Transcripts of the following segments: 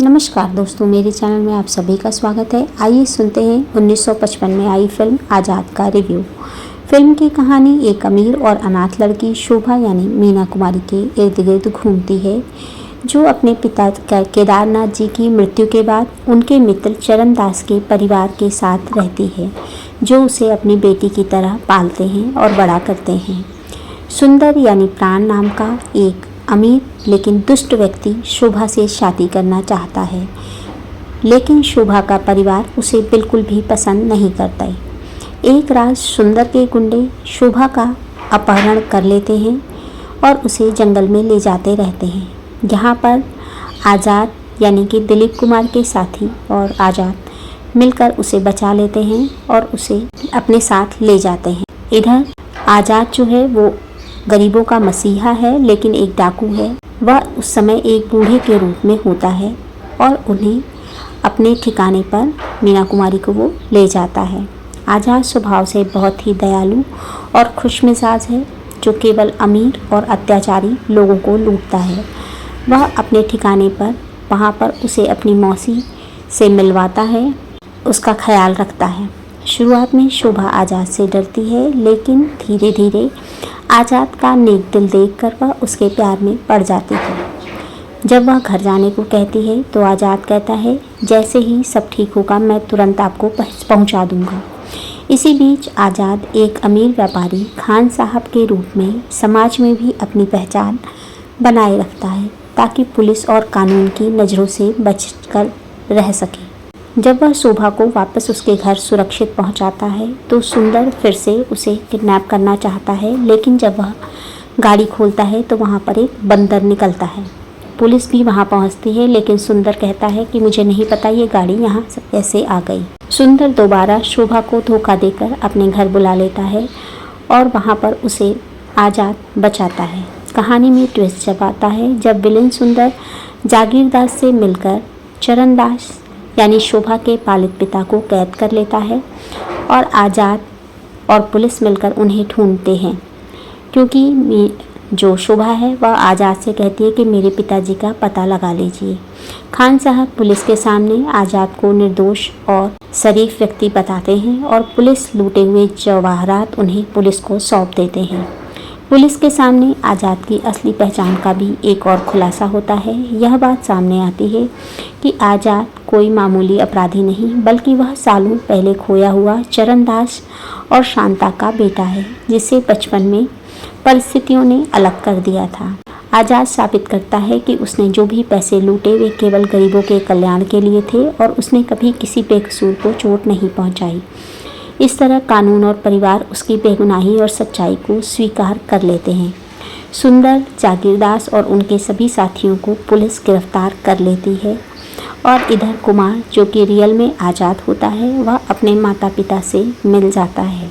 नमस्कार दोस्तों, मेरे चैनल में आप सभी का स्वागत है। आइए सुनते हैं 1955 में आई फिल्म आज़ाद का रिव्यू। फिल्म की कहानी एक अमीर और अनाथ लड़की शोभा यानी मीना कुमारी के इर्द गिर्द घूमती है, जो अपने पिता केदारनाथ जी की मृत्यु के बाद उनके मित्र चरणदास के परिवार के साथ रहती है, जो उसे अपनी बेटी की तरह पालते हैं और बड़ा करते हैं। सुंदर यानी प्राण नाम का एक अमीर लेकिन दुष्ट व्यक्ति शोभा से शादी करना चाहता है, लेकिन शोभा का परिवार उसे बिल्कुल भी पसंद नहीं करता है। एक रात सुंदर के गुंडे शोभा का अपहरण कर लेते हैं और उसे जंगल में ले जाते रहते हैं। यहाँ पर आज़ाद यानी कि दिलीप कुमार के साथी और आज़ाद मिलकर उसे बचा लेते हैं और उसे अपने साथ ले जाते हैं। इधर आज़ाद जो है वो गरीबों का मसीहा है, लेकिन एक डाकू है। वह उस समय एक बूढ़े के रूप में होता है और उन्हें अपने ठिकाने पर मीना कुमारी को वो ले जाता है। आज़ाद स्वभाव से बहुत ही दयालु और खुशमिजाज है, जो केवल अमीर और अत्याचारी लोगों को लूटता है। वह अपने ठिकाने पर वहाँ पर उसे अपनी मौसी से मिलवाता है, उसका ख्याल रखता है। शुरुआत में शोभा आज़ाद से डरती है, लेकिन धीरे धीरे आज़ाद का नेक दिल देखकर वह उसके प्यार में पड़ जाती है। जब वह घर जाने को कहती है तो आज़ाद कहता है, जैसे ही सब ठीक होगा मैं तुरंत आपको पहुंचा दूंगा। इसी बीच आज़ाद एक अमीर व्यापारी खान साहब के रूप में समाज में भी अपनी पहचान बनाए रखता है, ताकि पुलिस और कानून की नज़रों से बचकर रह सके। जब वह शोभा को वापस उसके घर सुरक्षित पहुंचाता है तो सुंदर फिर से उसे किडनैप करना चाहता है, लेकिन जब वह गाड़ी खोलता है तो वहां पर एक बंदर निकलता है। पुलिस भी वहां पहुंचती है, लेकिन सुंदर कहता है कि मुझे नहीं पता ये गाड़ी यहां कैसे आ गई। सुंदर दोबारा शोभा को धोखा देकर अपने घर बुला लेता है और वहाँ पर उसे आज़ाद बचाता है। कहानी में ट्विस्ट जब आता है, जब विलेन सुंदर जागीरदास से मिलकर चरणदास यानी शोभा के पालित पिता को कैद कर लेता है और आज़ाद और पुलिस मिलकर उन्हें ढूंढते हैं, क्योंकि जो शोभा है वह आज़ाद से कहती है कि मेरे पिताजी का पता लगा लीजिए। खान साहब पुलिस के सामने आज़ाद को निर्दोष और शरीफ व्यक्ति बताते हैं और पुलिस लूटे हुए जवाहरात उन्हें पुलिस को सौंप देते हैं। पुलिस के सामने आज़ाद की असली पहचान का भी एक और खुलासा होता है। यह बात सामने आती है कि आज़ाद कोई मामूली अपराधी नहीं, बल्कि वह सालों पहले खोया हुआ चरणदास और शांता का बेटा है, जिसे बचपन में परिस्थितियों ने अलग कर दिया था। आज़ाद साबित करता है कि उसने जो भी पैसे लूटे वे केवल गरीबों के कल्याण के लिए थे और उसने कभी किसी बेकसूर को चोट नहीं पहुंचाई। इस तरह कानून और परिवार उसकी बेगुनाही और सच्चाई को स्वीकार कर लेते हैं। सुंदर, जागीरदास और उनके सभी साथियों को पुलिस गिरफ्तार कर लेती है और इधर कुमार, जो कि रियल में आज़ाद होता है, वह अपने माता पिता से मिल जाता है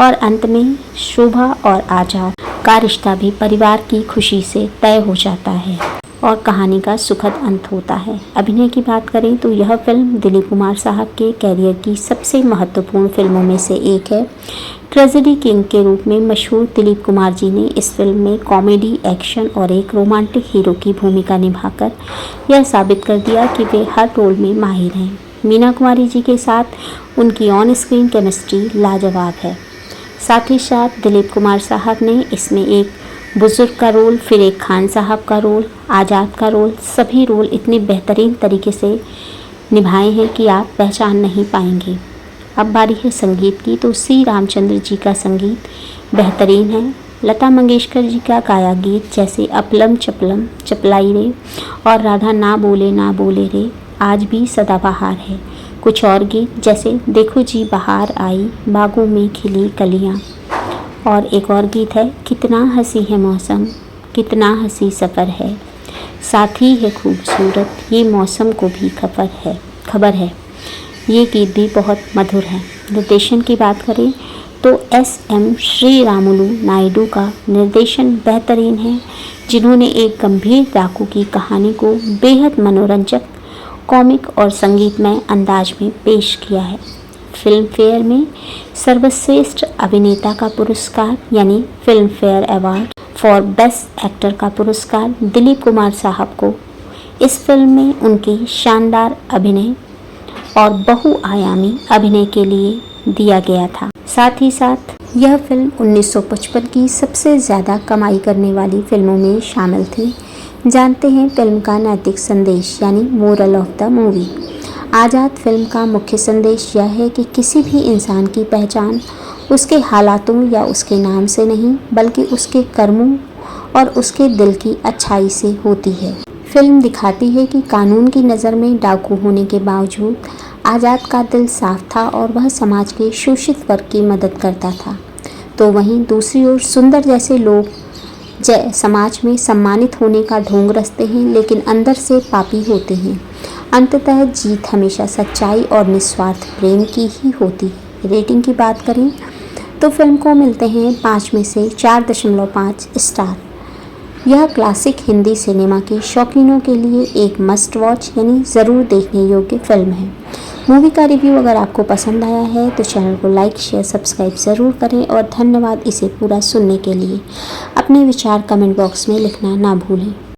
और अंत में शोभा और आज़ाद का रिश्ता भी परिवार की खुशी से तय हो जाता है और कहानी का सुखद अंत होता है। अभिनय की बात करें तो यह फिल्म दिलीप कुमार साहब के कैरियर की सबसे महत्वपूर्ण फिल्मों में से एक है। ट्रेजेडी किंग के रूप में मशहूर दिलीप कुमार जी ने इस फिल्म में कॉमेडी, एक्शन और एक रोमांटिक हीरो की भूमिका निभाकर यह साबित कर दिया कि वे हर रोल में माहिर हैं। मीना कुमारी जी के साथ उनकी ऑन स्क्रीन केमिस्ट्री लाजवाब है। साथ ही साथ दिलीप कुमार साहब ने इसमें एक बुजुर्ग का रोल, फिर एक खान साहब का रोल, आज़ाद का रोल, सभी रोल इतने बेहतरीन तरीके से निभाए हैं कि आप पहचान नहीं पाएंगे। अब बारी है संगीत की, तो सी रामचंद्र जी का संगीत बेहतरीन है। लता मंगेशकर जी का गाया गीत जैसे अपलम चपलम चपलाई रे और राधा ना बोले रे आज भी सदाबहार है। कुछ और गीत जैसे देखो जी बहार आई बागों में खिली कलियाँ, और एक और गीत है कितना हंसी है मौसम कितना हंसी सफ़र है, साथ ही है खूबसूरत ये मौसम को भी खबर है। ये गीत भी बहुत मधुर है। निर्देशन की बात करें तो SM श्री रामुलु नायडू का निर्देशन बेहतरीन है, जिन्होंने एक गंभीर डाकू की कहानी को बेहद मनोरंजक, कॉमिक और संगीतमय अंदाज में पेश किया है। फिल्म फेयर में सर्वश्रेष्ठ अभिनेता का पुरस्कार यानी film fair award for best actor का पुरस्कार दिलीप कुमार साहब को इस फिल्म में उनकी शानदार अभिनय और बहुआयामी अभिनय के लिए दिया गया था। साथ ही साथ यह फिल्म 1955 की सबसे ज़्यादा कमाई करने वाली फिल्मों में शामिल थी। जानते हैं फिल्म का नैतिक संदेश यानी moral of the movie. Azad film का मुख्य संदेश यह है कि किसी भी इंसान की पहचान उसके हालातों या उसके नाम से नहीं बल्कि उसके कर्मों और उसके दिल की अच्छाई से होती है। फिल्म दिखाती है कि कानून की नज़र में डाकू होने के बावजूद आज़ाद का दिल साफ था और वह समाज के शोषित वर्ग की मदद करता था। तो वहीं दूसरी ओर सुंदर जैसे लोग समाज में सम्मानित होने का ढोंग रचते हैं लेकिन अंदर से पापी होते हैं। अंततः जीत हमेशा सच्चाई और निस्वार्थ प्रेम की ही होती है। रेटिंग की बात करें तो फिल्म को मिलते हैं 5 में से 4.5 स्टार। यह क्लासिक हिंदी सिनेमा के शौकीनों के लिए एक मस्ट वॉच यानी ज़रूर देखने योग्य फिल्म है। मूवी का रिव्यू अगर आपको पसंद आया है तो चैनल को लाइक शेयर सब्सक्राइब ज़रूर करें और धन्यवाद इसे पूरा सुनने के लिए। अपने विचार कमेंट बॉक्स में लिखना ना भूलें।